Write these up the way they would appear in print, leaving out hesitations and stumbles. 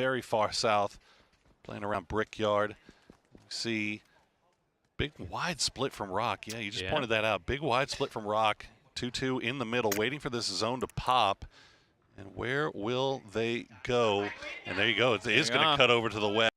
very far south, playing around Brickyard. See, big wide split from Rock. Yeah, you just pointed that out. Big wide split from Rock. 2-2 in the middle, waiting for this zone to pop. And where will they go? And there you go. It is going to cut over to the west.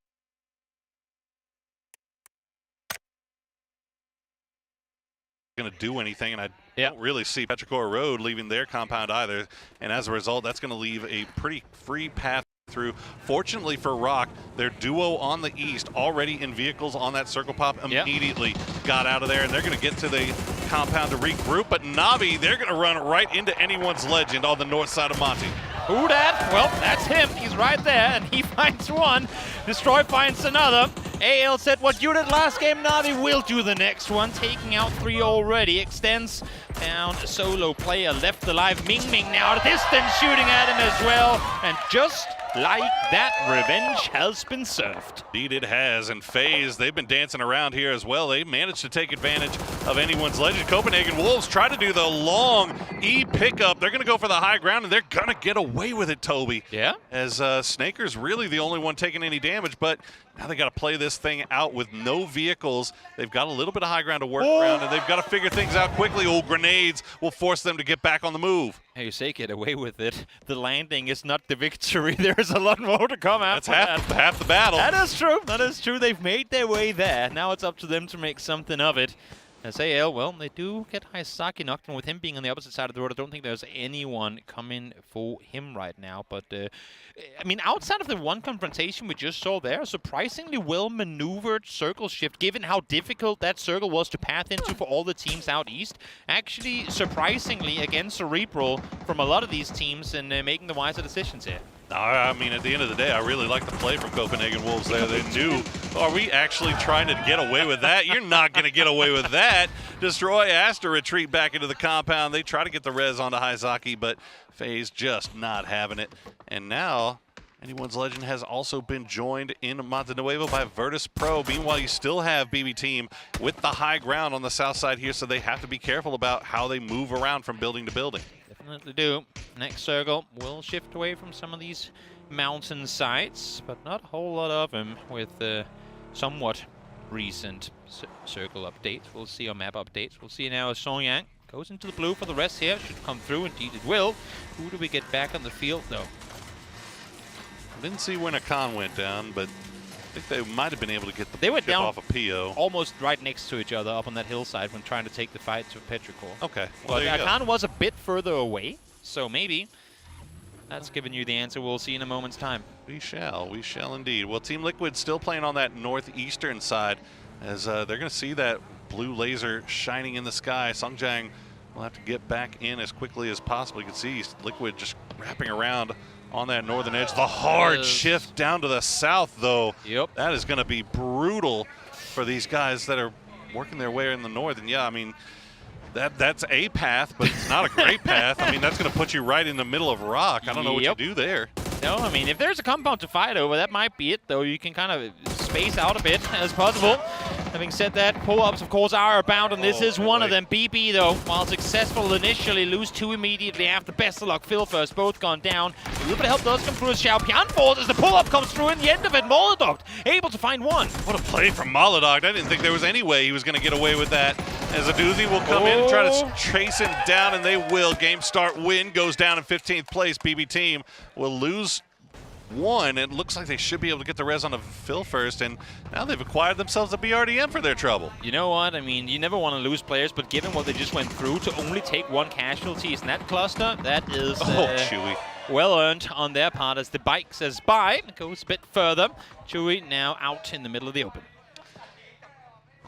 Going to do anything, and I don't really see Petrichor Road leaving their compound either. And as a result, that's going to leave a pretty free path through. Fortunately for Rock, their duo on the east, already in vehicles on that circle pop, immediately got out of there, and they're going to get to the compound to regroup. But Navi, they're going to run right into anyone's legend on the north side of Monty. Who dat? Well, that's him. He's right there, and he finds one. Destroy finds another. AL said, what you did last game, Navi will do the next one. Taking out 3 already. Extends down a solo player left alive. Ming Ming now at a distance shooting at him as well. And just like that, revenge has been served. Indeed it has, and FaZe, they've been dancing around here as well. They managed to take advantage of anyone's legend. Copenhagen Wolves try to do the long E pickup. They're going to go for the high ground, and they're going to get away with it, Toby. Yeah. As Snaker's really the only one taking any damage, but now they got to play this thing out with no vehicles. They've got a little bit of high ground to work around, and they've got to figure things out quickly. Oh, grenades will force them to get back on the move. Hey, you say get away with it. The landing is not the victory. There's a lot more to come after that. That's half the battle. That is true. That is true. They've made their way there. Now it's up to them to make something of it. As AL, well, they do get Haisaki knocked, and with him being on the opposite side of the road, I don't think there's anyone coming for him right now. But, I mean, outside of the one confrontation we just saw there, surprisingly well-maneuvered circle shift, given how difficult that circle was to path into for all the teams out east. Actually, surprisingly, again, Cerebral from a lot of these teams and making the wiser decisions here. I mean, at the end of the day, I really like the play from Copenhagen Wolves there. They knew, are we actually trying to get away with that? You're not going to get away with that. Destroy has to retreat back into the compound. They try to get the res onto Haizaki, but FaZe just not having it. And now, anyone's legend has also been joined in Monte Nuevo by Virtus Pro. Meanwhile, you still have BB Team with the high ground on the south side here, so they have to be careful about how they move around from building to building. Definitely do. Next circle will shift away from some of these mountain sites, but not a whole lot of them with somewhat recent circle updates. We'll see on map updates. We'll see now as Songyang goes into the blue for the rest here. Should come through. Indeed it will. Who do we get back on the field, though? I didn't see when Akan went down, but I think they might have been able to get the they went down off of PO. Almost right next to each other up on that hillside when trying to take the fight to Petrichor. Okay. Well, but Akan was a bit further away, so maybe that's giving you the answer we'll see in a moment's time. We shall indeed. Well, Team Liquid still playing on that northeastern side as they're going to see that blue laser shining in the sky. Songjang will have to get back in as quickly as possible. You can see Liquid just wrapping around on that northern edge. The hard shift down to the south, though. Yep. That is going to be brutal for these guys that are working their way in the north. And yeah, I mean, that's a path, but it's not a great path. I mean, that's going to put you right in the middle of rock. I don't know what you do there. No, I mean, if there's a compound to fight over, that might be it, though. You can kind of space out a bit as possible. Having said that, pull-ups, of course, are abound, and this is one of them. BB, though, while successful initially, lose 2 immediately after. Best of luck, Phil first, both gone down. A little bit of help does come through as Xiaopian falls as the pull-up comes through in the end of it. Molodog able to find one. What a play from Molodog. I didn't think there was any way he was going to get away with that. As a doozy will come in and try to chase him down, and they will. Game start win goes down in 15th place. BB Team will lose 1. It looks like they should be able to get the res on a Phil first, and now they've acquired themselves a BRDM for their trouble. You know what? I mean, you never want to lose players, but given what they just went through, to only take 1 casualty in that cluster, that is Chewy. Well earned on their part as the bike says bye. It goes a bit further. Chewy now out in the middle of the open.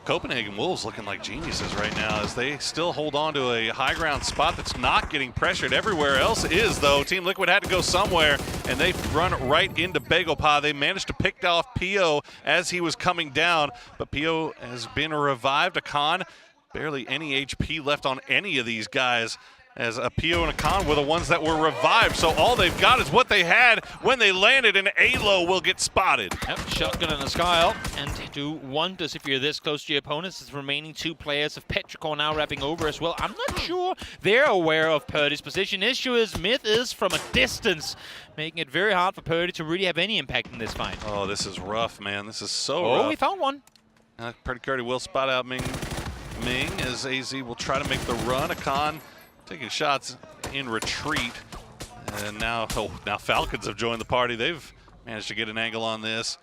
Copenhagen Wolves looking like geniuses right now as they still hold on to a high ground spot that's not getting pressured. Everywhere else is, though. Team Liquid had to go somewhere, and they run right into Begopa. They managed to pick off PO as he was coming down, but PO has been revived. Akan, barely any HP left on any of these guys. as a Pio and a Khan were the ones that were revived. So all they've got is what they had when they landed, and Alo will get spotted. Yep, shotgun in the sky up and do wonders if you're this close to your opponents. The remaining 2 players of Petrichor now wrapping over as well. I'm not sure they're aware of Purdy's position. Issue is Myth is from a distance, making it very hard for Purdy to really have any impact in this fight. Oh, this is rough, man. This is so rough. rough. We found one. Purdy will spot out Ming as AZ will try to make the run. Akan taking shots in retreat. And now Falcons have joined the party. They've managed to get an angle on this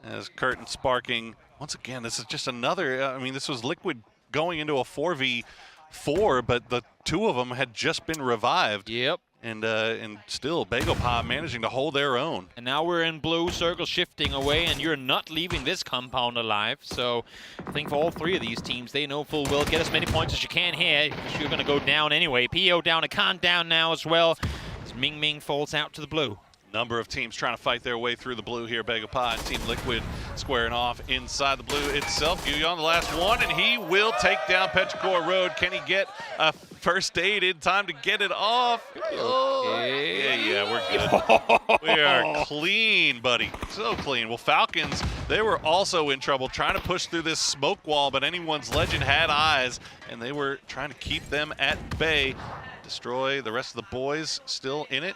as Curtin sparking. Once again, this is just another, I mean, this was Liquid going into a 4v4, but the 2 of them had just been revived. Yep. And still, BeUnik managing to hold their own. And now we're in blue, circle shifting away, and you're not leaving this compound alive. So I think for all 3 of these teams, they know full well, get as many points as you can here, because you're going to go down anyway. Pio down, Akan down now as well, as Ming falls out to the blue. Number of teams trying to fight their way through the blue here. BeUnik and Team Liquid squaring off inside the blue itself. Guyon the last one, and he will take down Petrichor Road. Can he get a first aid in time to get it off? Okay. Yeah, we're good. We are clean, buddy. So clean. Well, Falcons, they were also in trouble trying to push through this smoke wall, but anyone's legend had eyes, and they were trying to keep them at bay. Destroy the rest of the boys still in it.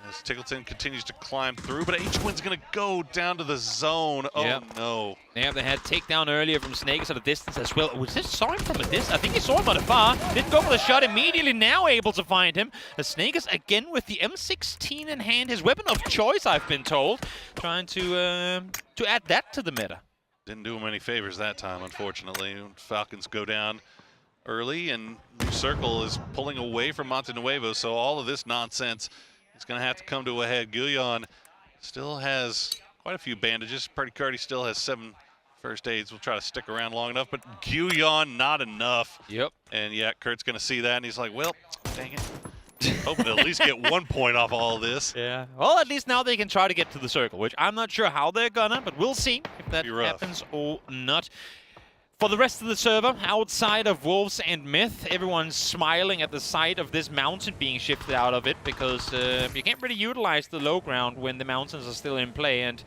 As Tickleton continues to climb through, but H-Win's going to go down to the zone. Oh, no. Yeah, they had takedown earlier from Snakes at a distance as well. Was this saw him from a distance? I think he saw him at afar. Didn't go for the shot immediately, now able to find him. As Snakes again with the M16 in hand, his weapon of choice, I've been told. Trying to add that to the meta. Didn't do him any favors that time, unfortunately. Falcons go down early, and New Circle is pulling away from Montenuevo, so all of this nonsense it's going to have to come to a head. Guyon still has quite a few bandages. Purdy still has 7 first aids. We'll try to stick around long enough, but Guyon not enough. Yep. And yeah, Kurt's going to see that, and he's like, well, dang it. Hoping to at least get 1 point off all of this. Yeah. Well, at least now they can try to get to the circle, which I'm not sure how they're gonna, but we'll see if that happens or not. For the rest of the server, outside of Wolves and Myth, everyone's smiling at the sight of this mountain being shifted out of it, because you can't really utilize the low ground when the mountains are still in play, and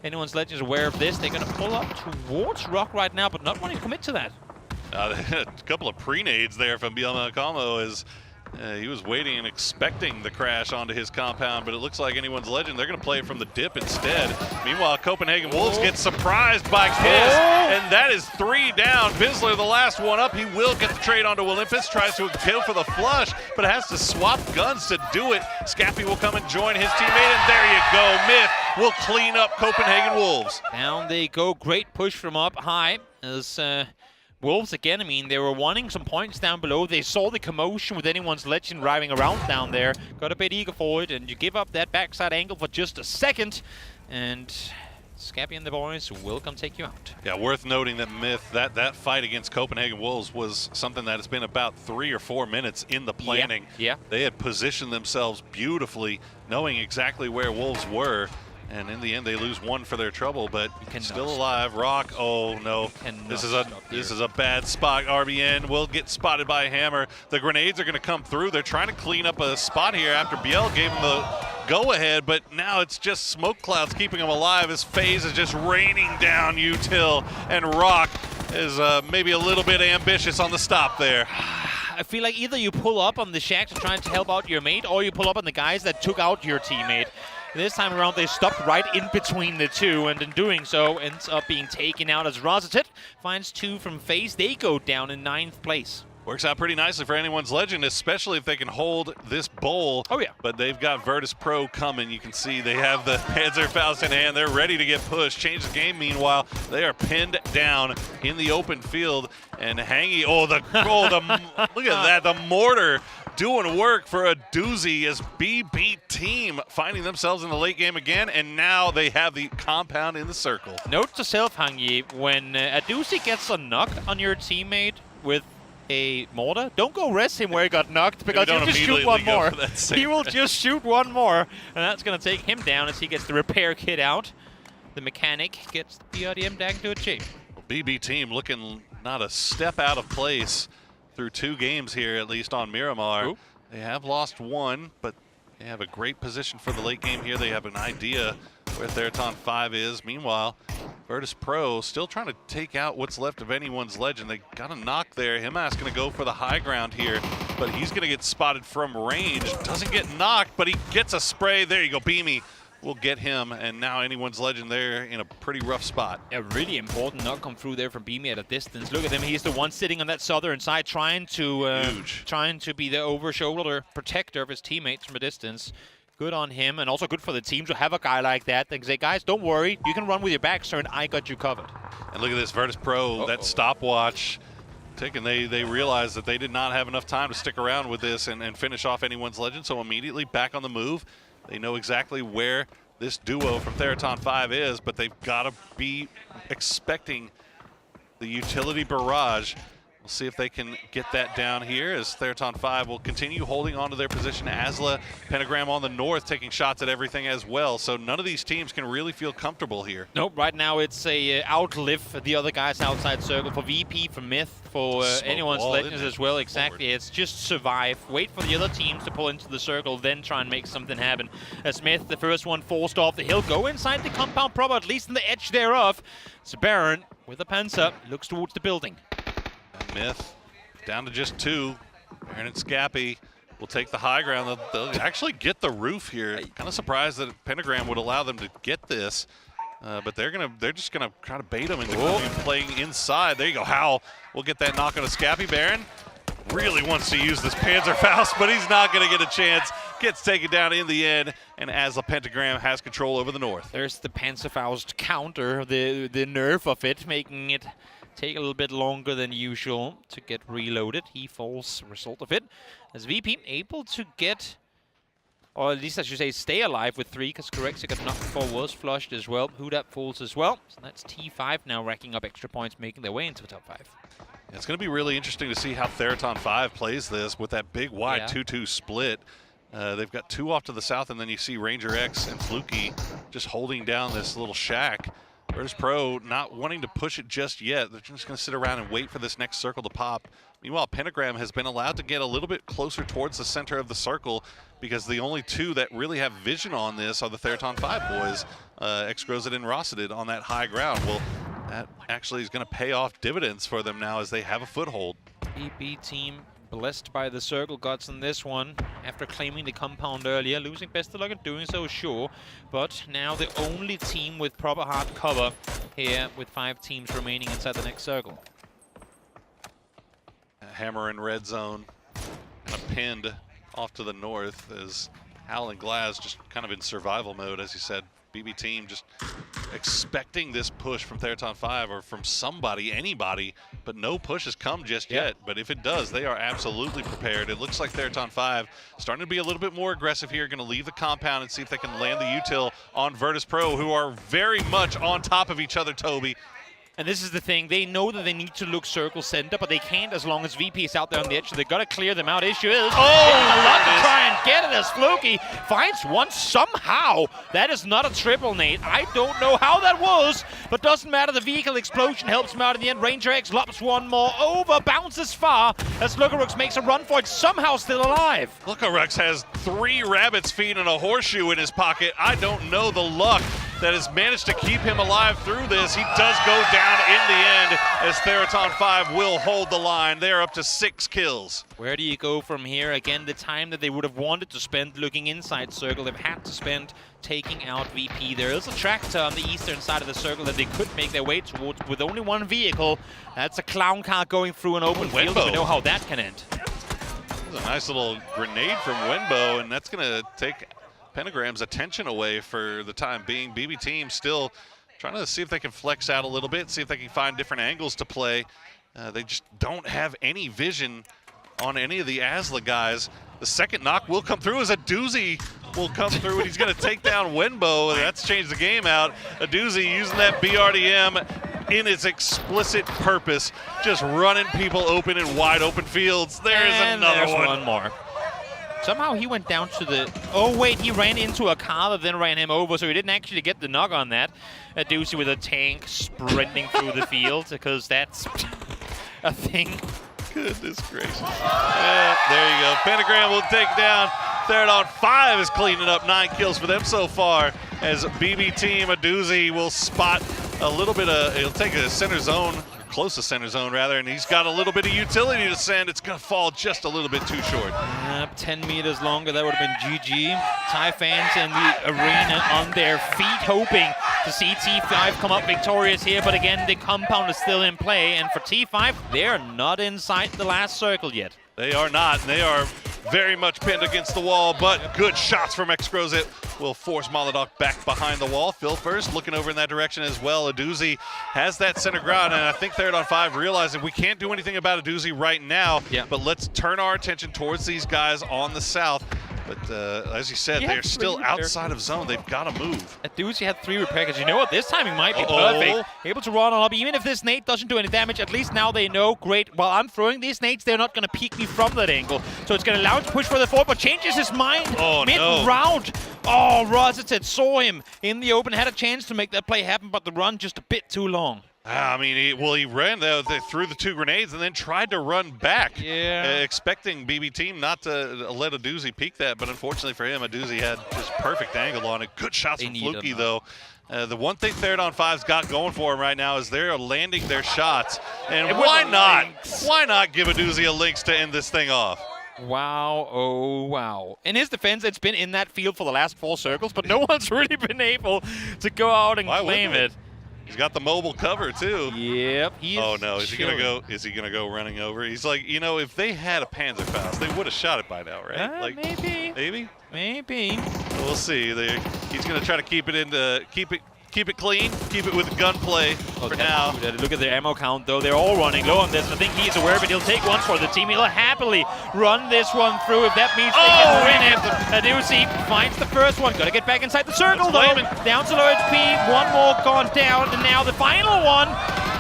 anyone's legend is aware of this. They're going to pull up towards Rock right now, but not wanting to commit to that. A couple of pre-nades there from Bielma as he was waiting and expecting the crash onto his compound, but it looks like anyone's legend. They're going to play it from the dip instead. Meanwhile, Copenhagen Wolves get surprised by Kiss, and that is 3 down. Bizzler, the last one up. He will get the trade onto Olympus, tries to kill for the flush, but has to swap guns to do it. Scappy will come and join his teammate, and there you go. Myth will clean up Copenhagen Wolves. Down they go. Great push from up high as Wolves, again, I mean, they were wanting some points down below. They saw the commotion with anyone's legend driving around down there. Got a bit eager for it, and you give up that backside angle for just a second, and Scappy and the boys will come take you out. Yeah, worth noting that Myth, that fight against Copenhagen Wolves was something that has been about 3 or 4 minutes in the planning. Yeah. They had positioned themselves beautifully, knowing exactly where Wolves were. And in the end, they lose 1 for their trouble, but still alive. Rock, oh no, this is a bad spot. RBN will get spotted by a hammer. The grenades are going to come through. They're trying to clean up a spot here after Biel gave them the go-ahead, but now it's just smoke clouds keeping them alive as FaZe is just raining down Util, and Rock is maybe a little bit ambitious on the stop there. I feel like either you pull up on the Shacks trying to help out your mate, or you pull up on the guys that took out your teammate. This time around, they stopped right in between the 2, and in doing so, ends up being taken out as Rozitet finds 2 from FaZe. They go down in 9th place. Works out pretty nicely for anyone's legend, especially if they can hold this bowl. Oh, yeah. But they've got Virtus Pro coming. You can see they have the Panzerfaust in hand. They're ready to get pushed. Change the game, meanwhile. They are pinned down in the open field. And Hangy, look at that. The mortar doing work for a doozy as BB team finding themselves in the late game again. And now they have the compound in the circle. Note to self, Hangy, when a doozy gets a knock on your teammate with a mortar, don't go rest him where he got knocked, because he'll just shoot one more. He will just shoot one more, and that's going to take him down as he gets the repair kit out. The mechanic gets the BRDM dagger to achieve. BB team looking not a step out of place. through 2 games here, at least on Miramar. Ooh. They have lost 1, but they have a great position for the late game here. They have an idea where Theraton 5 is. Meanwhile, Virtus Pro still trying to take out what's left of anyone's legend. They got a knock there. Himas going to go for the high ground here, but he's going to get spotted from range. Doesn't get knocked, but he gets a spray. There you go, Bbyee will get him, and now anyone's legend there in a pretty rough spot. A really important knock come through there from Bbyee at a distance. Look at him, he's the one sitting on that southern side trying to be the over-shoulder protector of his teammates from a distance. Good on him, and also good for the team to have a guy like that. They can say, guys, don't worry, you can run with your back turned, I got you covered. And look at this, Virtus Pro, that stopwatch ticking. They realized that they did not have enough time to stick around with this and finish off anyone's legend, so immediately back on the move. They know exactly where this duo from Theraton 5 is, but they've got to be expecting the utility barrage. We'll see if they can get that down here as Theraton 5 will continue holding on to their position. Asla, Pentagram on the north taking shots at everything as well. So none of these teams can really feel comfortable here. Nope, right now it's a outlive the other guys outside circle for VP, for Myth, for anyone's legends as well. Exactly, forward. It's just survive, wait for the other teams to pull into the circle, then try and make something happen. As Myth, the first one forced off the hill, go inside the compound proper, at least in the edge thereof. So Baron with a Panzer looks towards the building. Myth down to just 2. Baron and Scappy will take the high ground. They'll actually get the roof here. Kind of surprised that Pentagram would allow them to get this, but they're just gonna try to bait them into playing inside. There you go. Howell will get that knock on a Scappy. Baron really wants to use this Panzerfaust, but he's not gonna get a chance. Gets taken down in the end, and Asla Pentagram has control over the north. There's the Panzerfaust counter, the nerf of it, making it take a little bit longer than usual to get reloaded. He falls result of it. As VP able to get, or at least I should say stay alive with 3, because Correxa got knocked before, was flushed as well. Hudap falls as well. So that's T5 now racking up extra points, making their way into the top 5. It's going to be really interesting to see how Theraton 5 plays this with that big wide 2-2 split. They've got 2 off to the south, and then you see Ranger X and Fluky just holding down this little shack. Virtus Pro not wanting to push it just yet. They're just going to sit around and wait for this next circle to pop. Meanwhile, Pentagram has been allowed to get a little bit closer towards the center of the circle because the only 2 that really have vision on this are the Theraton 5 boys, Xgrozid and Rossidid on that high ground. Well, that actually is going to pay off dividends for them now as they have a foothold. BB team blessed by the circle gods in this one after claiming the compound earlier, losing best of luck at doing so, sure, but now the only team with proper hard cover here with 5 teams remaining inside the next circle. Hammer in red zone, kind of pinned off to the north as Hal and Glaz just kind of in survival mode, as you said. BB team just expecting this push from Theraton 5 or from somebody, anybody, but no push has come just yet. But if it does, they are absolutely prepared. It looks like Theraton 5 starting to be a little bit more aggressive here, going to leave the compound and see if they can land the util on Virtus Pro, who are very much on top of each other, Toby. And this is the thing, they know that they need to look circle center, but they can't as long as VP is out there on the edge, so they've got to clear them out. Issue is, a lot to try and get it as Fluky finds one somehow. That is not a triple, Nate. I don't know how that was, but doesn't matter. The vehicle explosion helps him out in the end. Ranger X lops one more over, bounces far, as Lucarux makes a run for it, somehow still alive. Lucarux has 3 rabbit's feet and a horseshoe in his pocket. I don't know the luck that has managed to keep him alive through this. He does go down in the end as Theraton 5 will hold the line. They're up to 6 kills. Where do you go from here? Again, the time that they would have wanted to spend looking inside circle, they've had to spend taking out VP. There is a tractor on the eastern side of the circle that they could make their way towards with only 1 vehicle. That's a clown car going through an open field. We know how that can end. That's a nice little grenade from Wenbo, and that's going to take Pentagram's attention away for the time being. BB team still trying to see if they can flex out a little bit, see if they can find different angles to play. They just don't have any vision on any of the Asla guys. The second knock will come through as a doozy will come through, and he's going to take down Wenbo. That's changed the game out. A doozy using that BRDM in its explicit purpose, just running people open in wide open fields. There's another one more. Somehow he went down to the... Oh, wait, he ran into a car that then ran him over, so he didn't actually get the knock on that. A Doozy with a tank sprinting through the field, because that's a thing. Goodness gracious. Yeah, there you go. Pentagram will take down. Third on 5 is cleaning up 9 kills for them so far. As BB team, a doozy will spot a little bit of, he'll take a center zone, close to center zone rather, and he's got a little bit of utility to send. It's going to fall just a little bit too short. 10 meters longer, that would have been GG. Thai fans in the arena on their feet, hoping to see T5 come up victorious here, but again, the compound is still in play, and for T5, they're not inside the last circle yet. They are not, and they are very much pinned against the wall, but good shots from Xcrozit will force Molotov back behind the wall. Phil first looking over in that direction as well. Aduzi has that center ground, and I think third on 5 realizing we can't do anything about Aduzi right now, but let's turn our attention towards these guys on the south. But as you said, they're still outside of zone. They've got to move. Aduzi had 3 repair kits. You know what? This timing might be perfect. Able to run on up. Even if this nade doesn't do any damage, at least now they know, great, while I'm throwing these nades, they're not going to peek me from that angle. So it's going to allow him to push further forward, but changes his mind mid-round. Oh, Rozitet saw him in the open, had a chance to make that play happen, but the run just a bit too long. I mean, he ran through the 2 grenades and then tried to run back, expecting BB team not to let Aduzi peek that, but unfortunately for him, Aduzi had just perfect angle on it. Good shots from Fluky, though. The one thing third on 5's got going for him right now is they're landing their shots, and why not? Why not give Aduzi a Lynx to end this thing off? Wow, oh wow. In his defense, it's been in that field for the last 4 circles, but no one's really been able to go out and claim it. He's got the mobile cover too. Yep. Oh no, is he gonna go? Is he gonna go running over? He's like, you know, if they had a Panzerfaust, they would have shot it by now, right? Like maybe. We'll see. He's gonna try to keep it clean, keep it with gunplay for now. Look at their ammo count, though. They're all running low on this. I think he's aware of it. He'll take one for the team. He'll happily run this one through if that means they can win it. Aduzi finds the first one. Got to get back inside the circle, though. Down to low HP. One more gone down. And now the final one.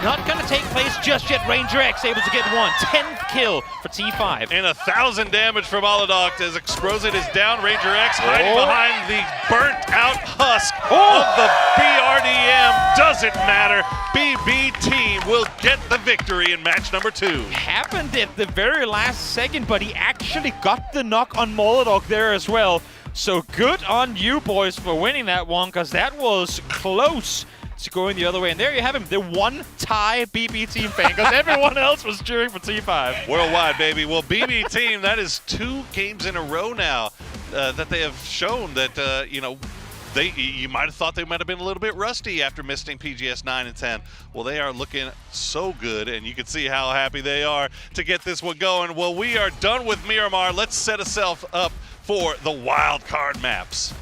Not going to take place just yet. Ranger X able to get one. 10th kill for T5. And 1,000 damage from Molotov as Xcrozit is down. Ranger X hiding behind the burnt-out husk of the BRDM. Doesn't matter. BB team will get the victory in match number 2. Happened at the very last second, but he actually got the knock on Molotov there as well. So good on you boys for winning that one, because that was close to going the other way. And there you have him, the one Thai BB team fan, because everyone else was cheering for T5. Worldwide, baby. Well, BB team, that is 2 games in a row now that they have shown that, you know, you might have thought they might have been a little bit rusty after missing PGS 9 and 10. Well, they are looking so good, and you can see how happy they are to get this one going. Well, we are done with Miramar. Let's set ourselves up for the wild card maps.